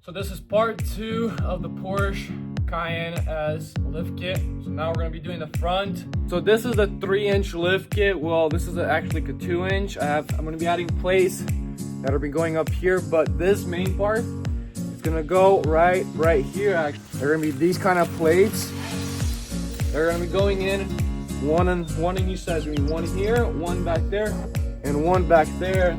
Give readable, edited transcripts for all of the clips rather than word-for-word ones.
So this is part 2 of the Porsche Cayenne S lift kit. So now we're gonna be doing the front. So this is a 3-inch lift kit. Well, this is actually a 2-inch. I'm gonna be adding plates that are going up here, but this main part is gonna go right here. Actually, they're gonna be these kind of plates. They're gonna be going in one in each side. There's gonna be one here, one back there, and one back there.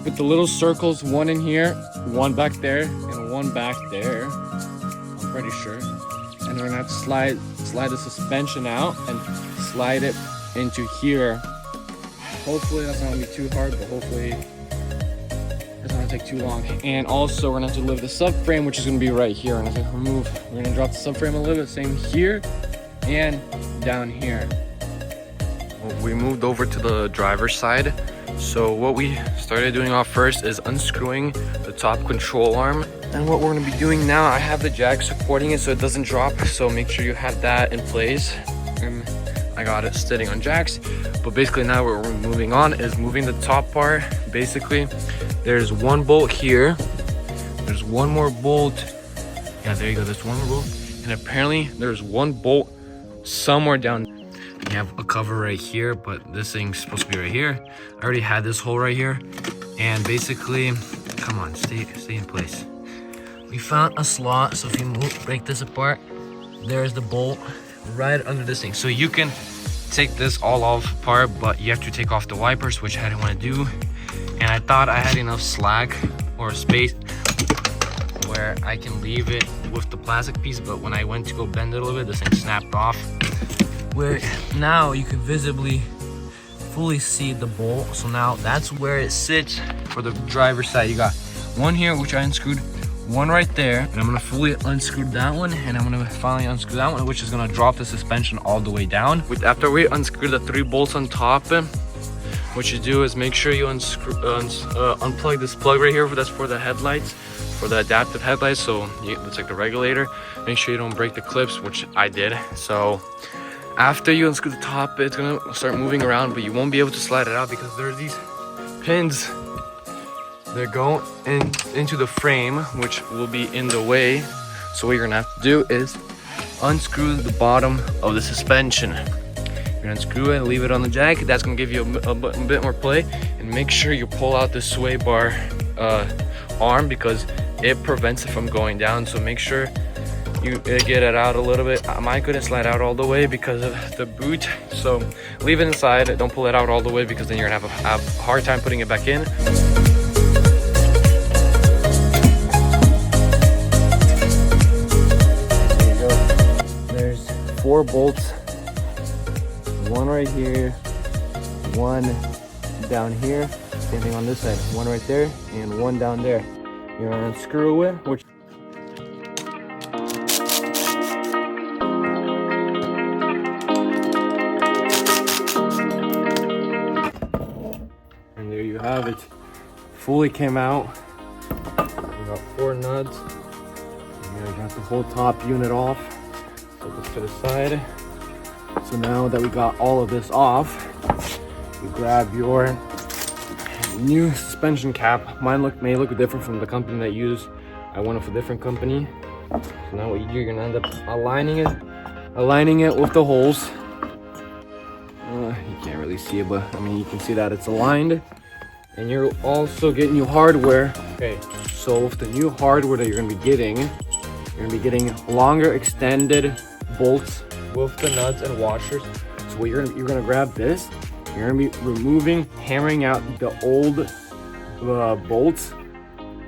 Put the little circles, one in here, one back there, and one back there. I'm pretty sure. And we're gonna have to slide the suspension out and slide it into here. Hopefully that's not gonna be too hard, but hopefully it's not gonna take too long. And also we're gonna have to lift the subframe, which is gonna be right here. And we're gonna drop the subframe a little bit, same here and down here. We moved over to the driver's side. So what we started doing off first is unscrewing the top control arm. And what we're gonna be doing now, I have the jack supporting it so it doesn't drop. So make sure you have that in place. And I got it sitting on jacks. But basically now what we're moving on is moving the top part. Basically, there's one bolt here. There's one more bolt. Yeah, there you go, there's one more bolt. And apparently there's one bolt somewhere down. You have a cover right here, but this thing's supposed to be right here. I already had this hole right here, and basically, come on, stay in place. We found a slot, so if you break this apart, there's the bolt right under this thing. So you can take this all off apart, but you have to take off the wipers, which I didn't want to do. And I thought I had enough slack or space where I can leave it with the plastic piece, but when I went to go bend it a little bit, this thing snapped off. Where now you can visibly fully see the bolt. So now that's where it sits for the driver's side. You got one here, which I unscrewed, one right there, and I'm gonna fully unscrew that one, and I'm gonna finally unscrew that one, which is gonna drop the suspension all the way down. After we unscrew the 3 bolts on top, what you do is make sure you unplug this plug right here. That's for the headlights, for the adaptive headlights. So it's like the regulator. Make sure you don't break the clips, which I did. So after you unscrew the top, it's gonna start moving around, but you won't be able to slide it out because there are these pins. They're going into the frame, which will be in the way. So what you're gonna have to do is unscrew the bottom of the suspension. You're gonna unscrew it and leave it on the jack. That's gonna give you a bit more play. And make sure you pull out the sway bar arm because it prevents it from going down. So make sure you get it out a little bit. Mine couldn't slide out all the way because of the boot, so leave it inside. Don't pull it out all the way because then you're gonna have a hard time putting it back in. There you go. There's 4 bolts, one right here, one down here, same thing on this side, one right there, and one down there. You're gonna unscrew it, which have it fully came out. We got 4 nuts. We got the whole top unit off. Put this to the side. So now that we got all of this off, you grab your new suspension cap. Mine may look different from the company that you use. I went with a different company. So now what you do, you're gonna end up aligning it with the holes. You can't really see it, but I mean you can see that it's aligned. And you're also getting new hardware. Okay, so with the new hardware that you're gonna be getting longer extended bolts with the nuts and washers. So what you're gonna grab this. You're gonna be hammering out the old bolts.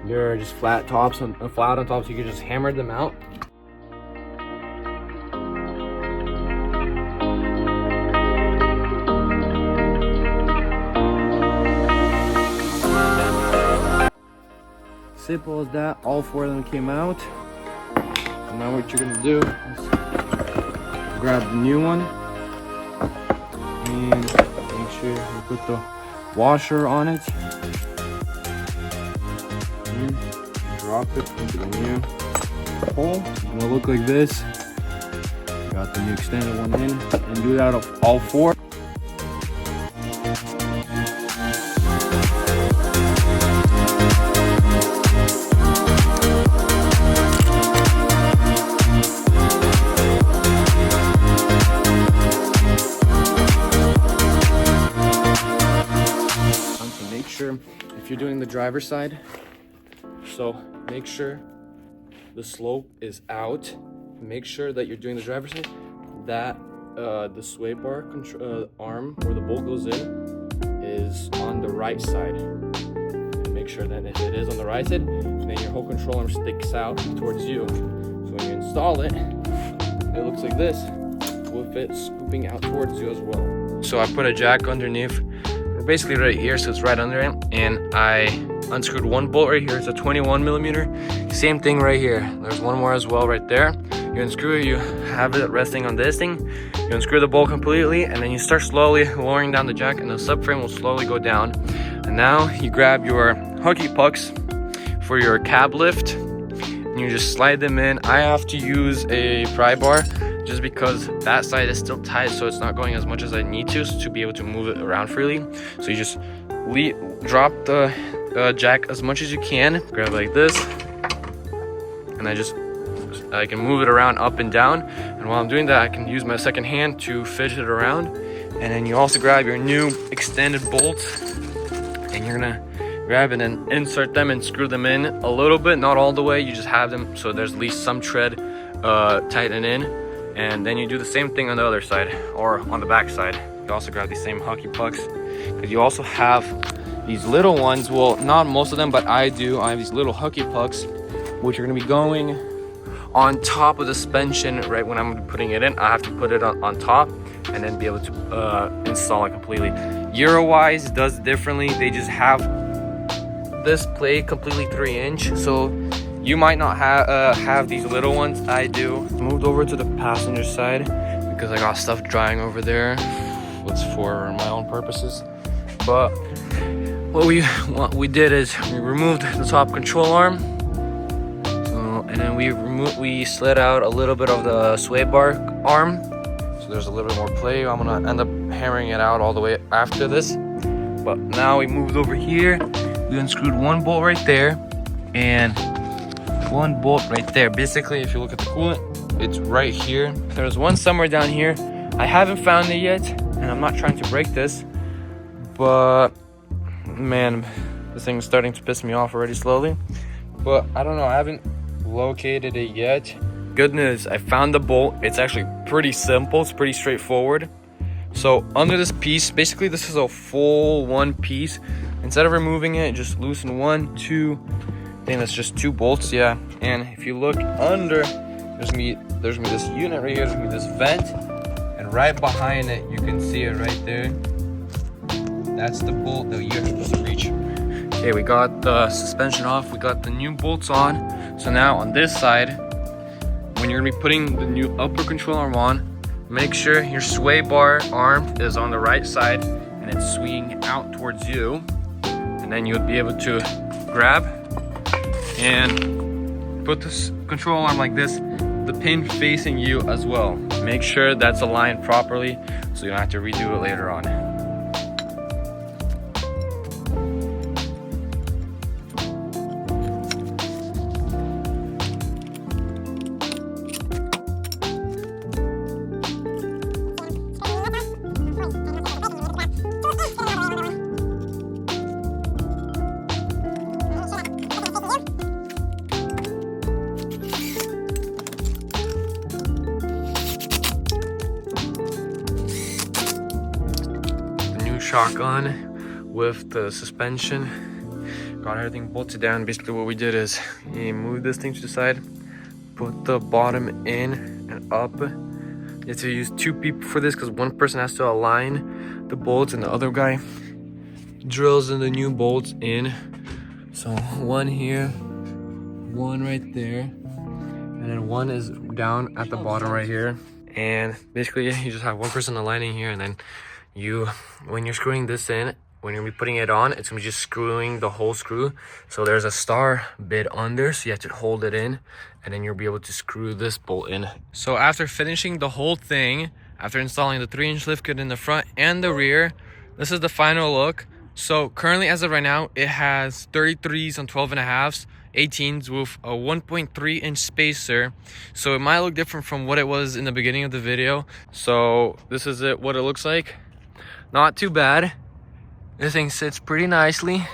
They're just flat on top, so you can just hammer them out. Simple as that. All 4 of them came out. now what you're gonna do is grab the new one and make sure you put the washer on it. Drop it into the new hole. It's gonna look like this. Got the new extended one in, and do that of all four. Make sure if you're doing the driver's side, so make sure the slope is out. Make sure that you're doing the driver's side, that the sway bar arm where the bolt goes in is on the right side. And make sure that if it is on the right side, then your whole control arm sticks out towards you. So when you install it, it looks like this, with it scooping out towards you as well. So I put a jack underneath, basically right here, so it's right under it, and I unscrewed one bolt right here. It's a 21 millimeter. Same thing right here. There's one more as well right there. You unscrew it, you have it resting on this thing, you unscrew the bolt completely, and then you start slowly lowering down the jack, and the subframe will slowly go down. And now you grab your hooky pucks for your cab lift, and you just slide them in. I have to use a pry bar just because that side is still tight, so it's not going as much as I need to be able to move it around freely. So you just drop the jack as much as you can, grab it like this, and I can move it around up and down. And while I'm doing that, I can use my second hand to fidget it around. And then you also grab your new extended bolts, and you're gonna grab it and insert them and screw them in a little bit, not all the way. You just have them so there's at least some tread tighten in. And then you do the same thing on the other side, or on the back side. You also grab these same hockey pucks, because you also have these little ones. Well, not most of them, but I do. I have these little hockey pucks, which are gonna be going on top of the suspension. Right when I'm putting it in, I have to put it on top and then be able to install it completely. Euro-wise, it does differently. They just have this plate completely 3-inch, so you might not have these little ones. I do. Moved over to the passenger side because I got stuff drying over there. It's for my own purposes. But what we did is we removed the top control arm, and then we slid out a little bit of the sway bar arm. So there's a little bit more play. I'm gonna end up hammering it out all the way after this. But now we moved over here. We unscrewed one bolt right there, and one bolt right there. Basically, if you look at the coolant, it's right here. There's one somewhere down here. I haven't found it yet, and I'm not trying to break this, but man, this thing's starting to piss me off already slowly. But I don't know, I haven't located it yet. Good news, I found the bolt. It's actually pretty simple, it's pretty straightforward. So under this piece, basically this is a full one piece. Instead of removing it, just loosen 1, 2, I think that's just 2 bolts, yeah. And if you look under, there's gonna be this unit right here, there's gonna be this vent, and right behind it, you can see it right there. That's the bolt that you're supposed to reach. Okay, we got the suspension off, we got the new bolts on. So now on this side, when you're gonna be putting the new upper control arm on, make sure your sway bar arm is on the right side and it's swinging out towards you. And then you'll be able to grab and put this control arm like this, the pin facing you as well. Make sure that's aligned properly so you don't have to redo it later on. Shotgun with the suspension, got everything bolted down. Basically what we did is we moved this thing to the side, put the bottom in and up. You have to use 2 people for this because one person has to align the bolts and the other guy drills in the new bolts in. So one here, one right there, and and then one is down at the bottom right here. And basically you just have one person aligning here, and then when you're screwing this in, when you're putting it on, it's gonna be just screwing the whole screw. So there's a star bit under, so you have to hold it in, and then you'll be able to screw this bolt in. So after finishing the whole thing, after installing the 3-inch lift kit in the front and the rear, this is the final look. So currently, as of right now, it has 33s and 12.5s, 18s with a 1.3-inch spacer. So it might look different from what it was in the beginning of the video. So this is what it looks like. Not too bad. This thing sits pretty nicely.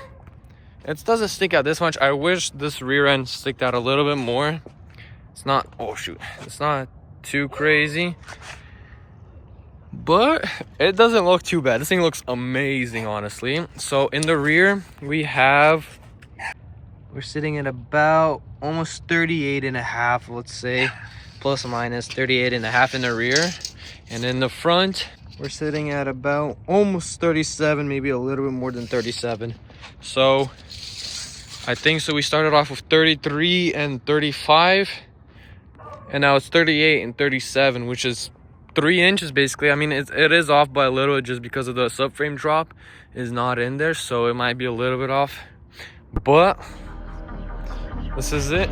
It doesn't stick out this much. I wish this rear end sticked out a little bit more. It's not, oh shoot, it's not too crazy, but it doesn't look too bad. This thing looks amazing, honestly. So in the rear, we're sitting at about almost 38.5, let's say, plus or minus 38.5 in the rear. And in the front, we're sitting at about almost 37, maybe a little bit more than 37. So I think so. We started off with 33 and 35, and now it's 38 and 37, which is 3 inches basically. I mean, it is off by a little just because of the subframe drop is not in there, so it might be a little bit off, but this is it.